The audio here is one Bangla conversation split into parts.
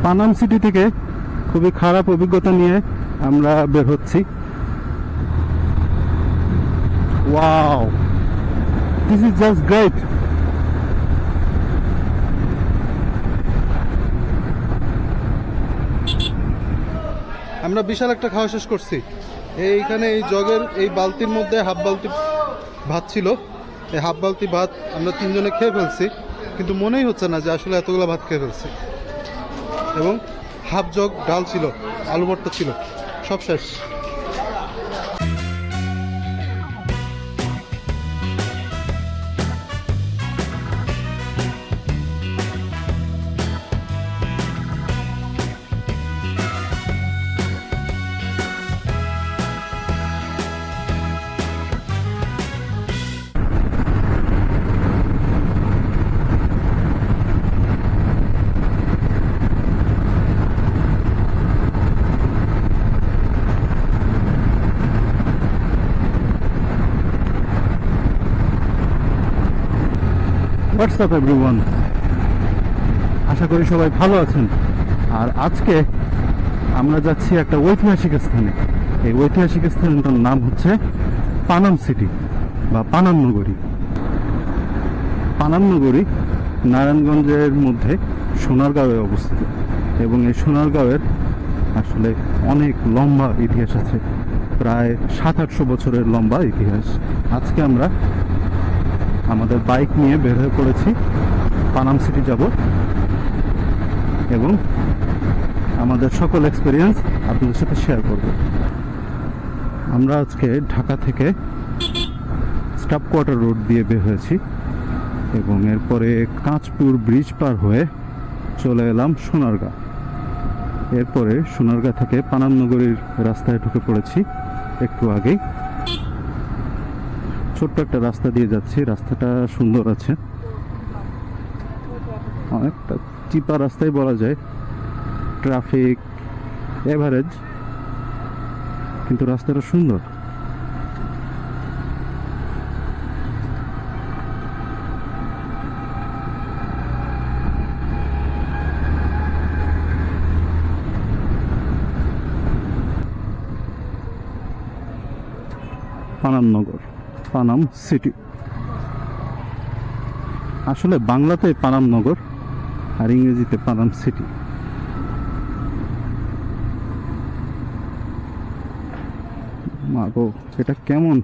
পানাম সিটি থেকে খুবই খারাপ অভিজ্ঞতা নিয়ে আমরা বের হচ্ছি। Wow, this is just great. আমরা বিশাল একটা খাওয়া শেষ করছি। এইখানে এই জগের এই বালতির মধ্যে হাফ বালতি ভাত ছিল। এই হাফ বালতি ভাত আমরা তিনজনে খেয়ে ফেলছি, কিন্তু মনেই হচ্ছে না যে আসলে এতগুলো ভাত খেয়ে ফেলছি। এবং হাফ জগ ডাল ছিল, আলু ভর্তা ছিল, সব শেষ। হোয়াটসঅ্যাপ এভরিওয়ান, আশা করি সবাই ভালো আছেন। আর আজকে আমরা যাচ্ছি একটা ঐতিহাসিক স্থানে। এই ঐতিহাসিক স্থানটার নাম হচ্ছে পানাম সিটি বা পানাম নগরী। পানাম নগরী নারায়ণগঞ্জের মধ্যে সোনারগাঁওয়ে অবস্থিত, এবং এই সোনারগাঁওয়ের আসলে অনেক লম্বা ইতিহাস আছে, প্রায় 700-800 বছরের লম্বা ইতিহাস। আজকে আমরা আমাদের বাইক নিয়ে বের হয়ে পড়েছি, পানাম সিটি যাব এবং আমাদের সকল এক্সপিরিয়েন্স আপনাদের সাথে শেয়ার করব। আমরা আজকে ঢাকা থেকে স্টাফ কোয়ার্টার রোড দিয়ে বের হয়েছি এবং এরপরে কাঁচপুর ব্রিজ পার হয়ে চলে এলাম সোনারগাঁ। এরপরে সোনারগাঁ থেকে পানাম নগরীর রাস্তায় ঢুকে পড়েছি একটু আগেই। ছোট্ট একটা রাস্তা দিয়ে যাচ্ছি, রাস্তাটা সুন্দর আছে, অনেকটা চিপা রাস্তায় বলা যায়, ট্রাফিক এভারেজ, কিন্তু রাস্তাটা সুন্দর। পানাম নগর, পানাম সিটি, আসলে বাংলাতে পানাম নগর আর ইংরেজিতে পানাম সিটি। মাগো, এটা কেমন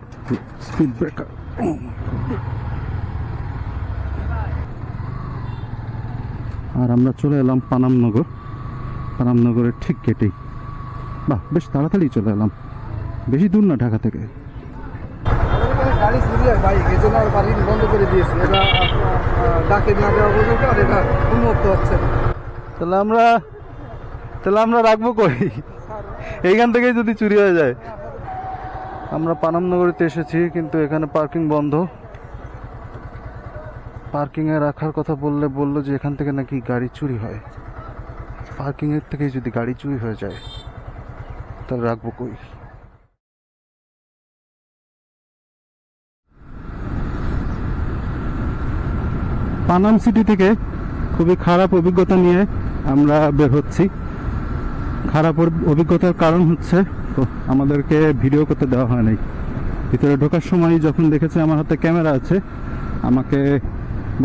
স্পিড ব্রেকার! আর আমরা চলে এলাম পানাম নগর, পানাম নগরের ঠিক গেটেই। বাহ, বেশ তাড়াতাড়ি চলে এলাম, বেশি দূর না ঢাকা থেকে। গাড়ি সিরিয়াস বাইক, এই জন্য আর পার্কিং বন্ধ করে দিয়েছি। এটা ডাকে না দেওয়া পর্যন্ত আর এটা উন্মুক্ত হচ্ছে না। তাহলে আমরা রাখবো কই? এইখান থেকে যদি চুরি হয়ে যায়। আমরা পানাম নগরীতে এসেছি, কিন্তু এখানে পার্কিং বন্ধ। পার্কিংয়ে রাখার কথা বললো যে এখান থেকে নাকি গাড়ি চুরি হয়। পার্কিংয়ের থেকে যদি গাড়ি চুরি হয়ে যায় তাহলে রাখবো কই? পানাম সিটি থেকে খুবই খারাপ অভিজ্ঞতা নিয়ে আমরা বের হচ্ছি। খারাপ অভিজ্ঞতার কারণ হচ্ছে আমাদেরকে ভিডিও করতে দেওয়া হয় নাই। ভিতরে ঢোকার সময় যখন দেখেছে আমার হাতে ক্যামেরা আছে, আমাকে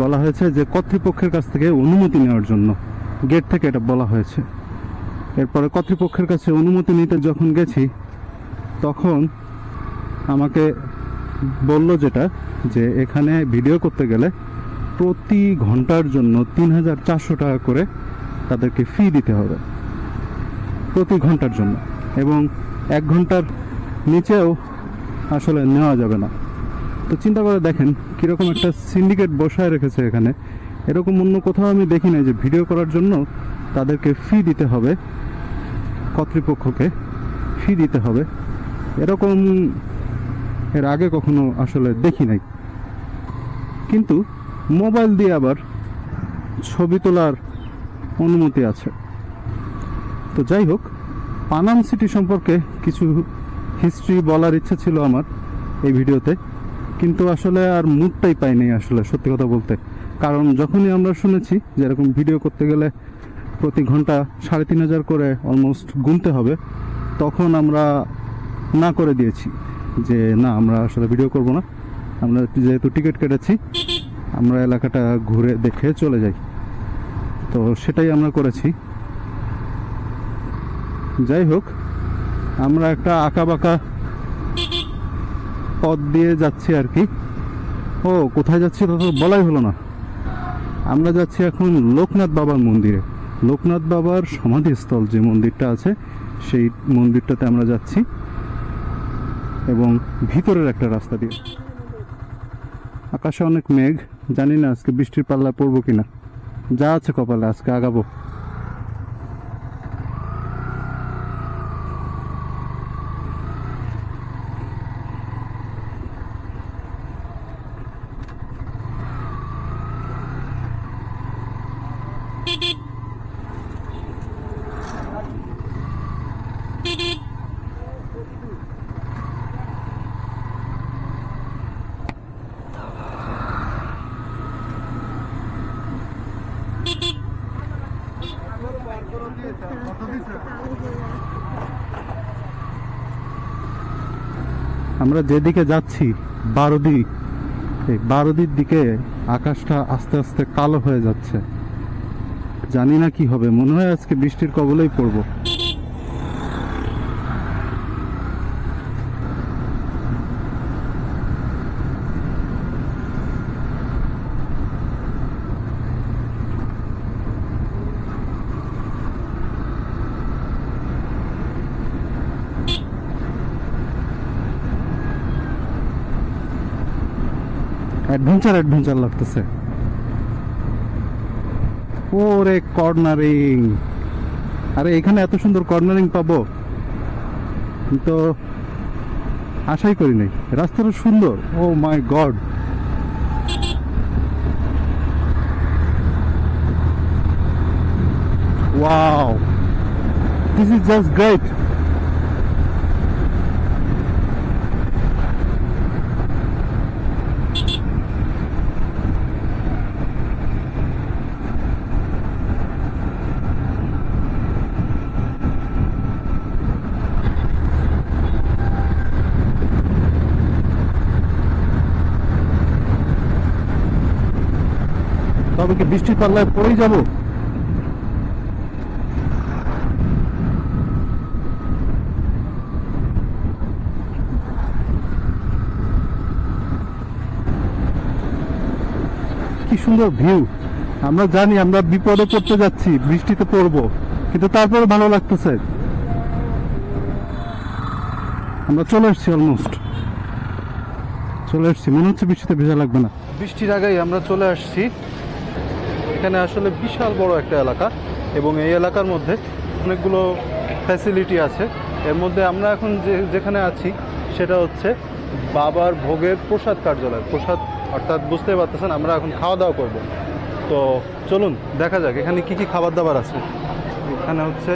বলা হয়েছে যে কর্তৃপক্ষের কাছ থেকে অনুমতি নেওয়ার জন্য, গেট থেকে এটা বলা হয়েছে। এরপরে কর্তৃপক্ষের কাছে অনুমতি নিতে যখন গেছি তখন আমাকে বলল যেটা, যে এখানে ভিডিও করতে গেলে প্রতি ঘন্টার জন্য 3400 টাকা করে তাদেরকে ফি দিতে হবে প্রতি ঘন্টার জন্য, এবং 1 ঘন্টার নিচেও আসলে নেওয়া যাবে না। তো চিন্তা করে দেখেন কীরকম একটা সিন্ডিকেট বসায় রেখেছে এখানে। এরকম অন্য কোথাও আমি দেখি নাই যে ভিডিও করার জন্য তাদেরকে ফি দিতে হবে, কর্তৃপক্ষকে ফি দিতে হবে, এরকম এর আগে কখনো আসলে দেখি নাই। কিন্তু মোবাইল দিয়ে আবার ছবি তোলার অনুমতি আছে। তো যাই হোক, পানাম সিটি সম্পর্কে কিছু হিস্ট্রি বলার ইচ্ছা ছিল আমার এই ভিডিওতে, কিন্তু আসলে আর মুডটাই পাইনি আসলে, সত্যি কথা বলতে। কারণ যখনই আমরা শুনেছি যে এরকম ভিডিও করতে গেলে প্রতি ঘন্টা ৩,৫০০ করে অলমোস্ট গুনতে হবে, তখন আমরা না করে দিয়েছি যে না, আমরা আসলে ভিডিও করব না, আমরা যেহেতু টিকিট কেটেছি আমরা এলাকাটা ঘুরে দেখে চলে যাই। তো সেটাই আমরা করেছি। যাই হোক, আমরা একটা আঁকাবাঁকা পথ দিয়ে যাচ্ছি আর কি। ও কোথায় যাচ্ছি তা তো বলাই হলো না। আমরা যাচ্ছি এখন লোকনাথ বাবার মন্দিরে। লোকনাথ বাবার সমাধিস্থল যে মন্দিরটা আছে সেই মন্দিরটাতে আমরা যাচ্ছি, এবং ভিতরের একটা রাস্তা দিয়ে। আকাশে অনেক মেঘ, জানি না আজকে বৃষ্টির পাল্লা পড়বো কিনা। যা আছে কপালে, আজকে আগাবো। আমরা যেদিকে যাচ্ছি বারোদি, এই বারোদির দিকে আকাশটা আস্তে আস্তে কালো হয়ে যাচ্ছে। জানি না কি হবে, মনে হয় আজকে বৃষ্টির কবলেই পড়বো। অ্যাডভেঞ্চার অ্যাডভেঞ্চার লাগতেছে। ওরে কর্নারিং! আরে এখানে এত সুন্দর কর্নারিং পাবো তো আশাই করি নাই। রাস্তাটা সুন্দর, oh my god! Wow, this is just great! তবে কি বৃষ্টির পাল্লায় পড়েই যাব? কি সুন্দর ভিউ! আমরা জানি আমরা বিপদে পড়তে যাচ্ছি, বৃষ্টিতে পড়বো, কিন্তু তারপরে ভালো লাগতেছে। আমরা চলে এসেছি, অলমোস্ট চলে এসেছি। মনে হচ্ছে বৃষ্টিতে ভেজা লাগবে না। বৃষ্টির আগেই আমরা চলে আসছি। এখানে আসলে বিশাল বড় একটা এলাকা, এবং এই এলাকার মধ্যে অনেকগুলো ফ্যাসিলিটি আছে। এর মধ্যে আমরা এখন যেখানে আছি সেটা হচ্ছে বাবার ভোগের প্রসাদ কার্যালয়। প্রসাদ অর্থাৎ বুঝতেই পারতেছেন, আমরা এখন খাওয়া দাওয়া করব। তো চলুন দেখা যাক এখানে কি কি খাবার দাবার আছে। এখানে হচ্ছে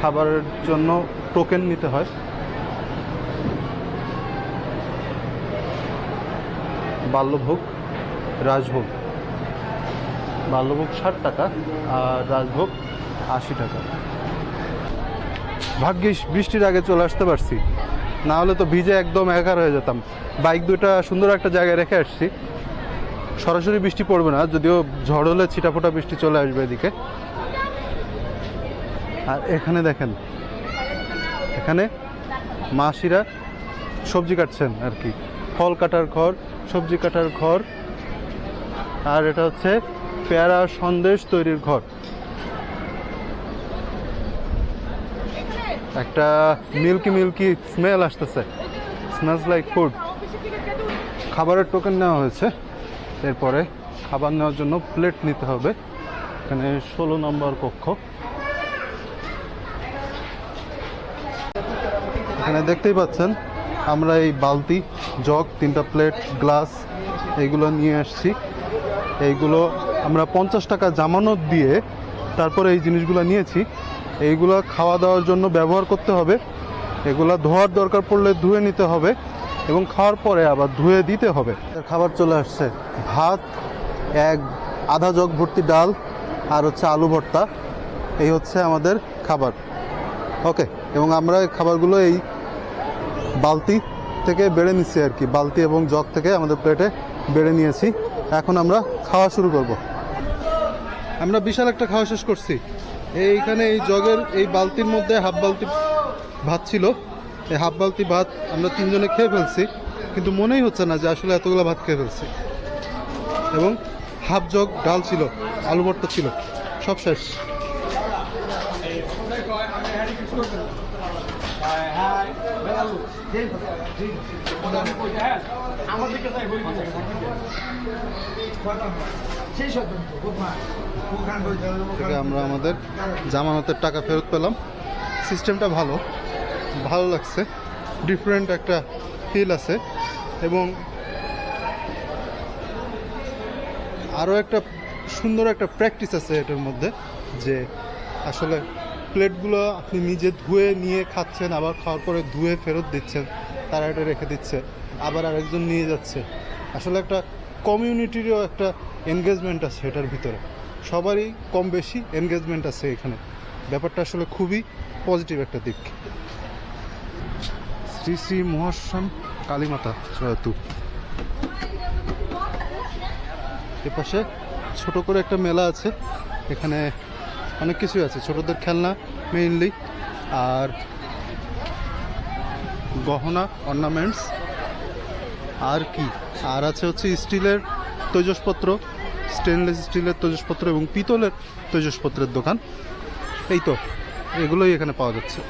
খাবারের জন্য টোকেন নিতে হয়। বাল্যভোগ, রাজভোগ। বাল্যভোগ 60 টাকা আর রাজভোগ 80 টাকা। ভাগ্যিস বৃষ্টির আগে চলে আসতে পারছি, না হলে তো ভিজে একদম একার হয়ে যেতাম। বাইক দুইটা সুন্দর একটা জায়গায় রেখে আসছি। সরাসরি বৃষ্টি পড়বে না, যদিও ঝড় হলে ছিটাফোটা বৃষ্টি চলে আসবে এদিকে। আর এখানে দেখেন, এখানে মাসিরা সবজি কাটছেন আর কি। ফল কাটার ঘর, সবজি কাটার ঘর, আর এটা হচ্ছে পেয়ারা সন্দেশ তৈরির ঘর। একটা মিল্কি মিল্কি স্মেল আসতেছে, স্মেলস লাইক ফুড। খাবারের টোকেন নেওয়া হয়েছে, এরপরে খাবার নেওয়ার জন্য প্লেট নিতে হবে। এখানে 16 নম্বর কক্ষ। এখানে দেখতেই পাচ্ছেন আমরা এই বালতি, জগ, 3টা প্লেট, গ্লাস এইগুলো নিয়ে আসছি। এইগুলো আমরা 50 টাকা জামানত দিয়ে তারপরে এই জিনিসগুলো নিয়েছি। এইগুলো খাওয়া দাওয়ার জন্য ব্যবহার করতে হবে। এগুলো ধোয়ার দরকার পড়লে ধুয়ে নিতে হবে, এবং খাওয়ার পরে আবার ধুয়ে দিতে হবে। খাবার চলে আসছে, ভাত, আধা জগ ভর্তি ডাল, আর হচ্ছে আলু ভর্তা। এই হচ্ছে আমাদের খাবার। ওকে, এবং আমরা এই খাবারগুলো এই বালতি থেকে বেড়ে নিচ্ছি আর কি, বালতি এবং জগ থেকে আমাদের প্লেটে বেড়ে নিয়েছি। এখন আমরা খাওয়া শুরু করব। আমরা বিশাল একটা খাওয়া শেষ করছি। এইখানে এই জগের এই বালতির মধ্যে হাফ বালতি ভাত ছিল। এই হাফ বালতি ভাত আমরা তিনজনে খেয়ে ফেলছি, কিন্তু মনেই হচ্ছে না যে আসলে এতগুলো ভাত খেয়ে ফেলছি। এবং হাফ জগ ডাল ছিল, আলু ভর্তা ছিল, সব শেষ। আমরা আমাদের জামানতের টাকা ফেরত পেলাম। সিস্টেমটা ভালো, ভালো লাগছে, ডিফারেন্ট একটা ফিল আছে। এবং আরও একটা সুন্দর একটা প্র্যাকটিস আছে এটার মধ্যে, যে আসলে প্লেটগুলো আপনি নিজে ধুয়ে নিয়ে খাচ্ছেন, আবার খাওয়ার পরে ধুয়ে ফেরত দিচ্ছেন, তারা এটা রেখে দিচ্ছে, আবার আরেকজন নিয়ে যাচ্ছে। আসলে একটা কমিউনিটিরও একটা এনগেজমেন্ট আছে এটার ভিতরে, সবারই কম বেশি এনগেজমেন্ট আছে এখানে। ব্যাপারটা আসলে খুবই পজিটিভ একটা দিক। শ্রী শ্রী মহাশ্যাম কালীমাতা জয়তু। এপাশে ছোট করে একটা মেলা আছে, এখানে অনেক কিছুই আছে, ছোটদের খেলনা মেইনলি, আর গহনা, অর্নামেন্টস, আর কি, আর আছে হচ্ছে স্টিলের তৈজসপত্র, স্টেনলেস স্টিলের তৈজসপত্র এবং পিতলের তৈজসপত্রের দোকান। এই তো এগুলোই এখানে পাওয়া যাচ্ছে।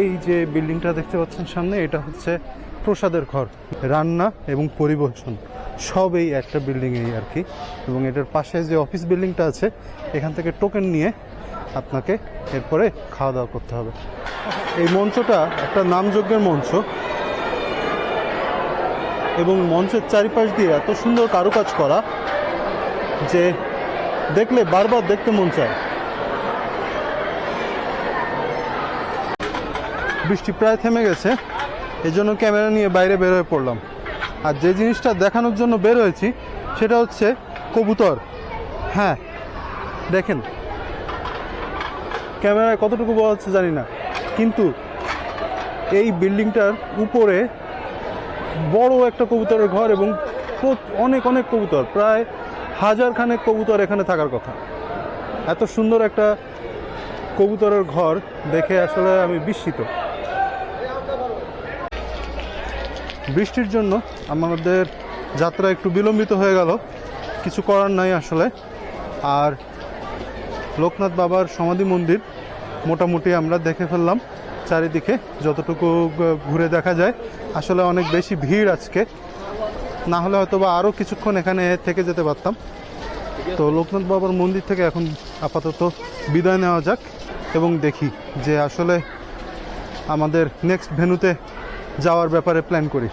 এই যে বিল্ডিংটা দেখতে পাচ্ছেন সামনে, এটা হচ্ছে প্রসাদের ঘর, রান্না এবং পরিবেশন সব এই একটা বিল্ডিংয়েই আর কি। এবং এটার পাশে যে অফিস বিল্ডিংটা আছে, এখান থেকে টোকেন নিয়ে আপনাকে এরপরে খাওয়া দাওয়া করতে হবে। এই মঞ্চটা একটা নামযজ্ঞের মঞ্চ, এবং মঞ্চের চারিপাশ দিয়ে এত সুন্দর কারুকাজ করা যে দেখলে বারবার দেখতে মন চায়। বৃষ্টি প্রায় থেমে গেছে, এই জন্য ক্যামেরা নিয়ে বাইরে বের হয়ে পড়লাম। আর যে জিনিসটা দেখানোর জন্য বের হয়েছি সেটা হচ্ছে কবুতর। হ্যাঁ দেখেন, ক্যামেরায় কতটুকু বলা হচ্ছে জানি না, কিন্তু এই বিল্ডিংটার উপরে বড় একটা কবুতরের ঘর, এবং অনেক অনেক কবুতর, প্রায় 1000 খানেক কবুতর এখানে থাকার কথা। এত সুন্দর একটা কবুতরের ঘর দেখে আসলে আমি বিস্মিত। বৃষ্টির জন্য আমাদের যাত্রা একটু বিলম্বিত হয়ে গেল, কিছু করার নাই আসলে। আর লোকনাথ বাবার সমাধি মন্দির মোটামুটি আমরা দেখে ফেললাম, চারিদিকে যতটুকু ঘুরে দেখা যায়। আসলে অনেক বেশি ভিড় আজকে, না হলে হয়তো বা আরও কিছুক্ষণ এখানে থেকে যেতে পারতাম। তো লোকনাথ বাবার মন্দির থেকে এখন আপাতত বিদায় নেওয়া যাক, এবং দেখি যে আসলে আমাদের নেক্সট ভেন্যুতে যাওয়ার ব্যাপারে প্ল্যান করি।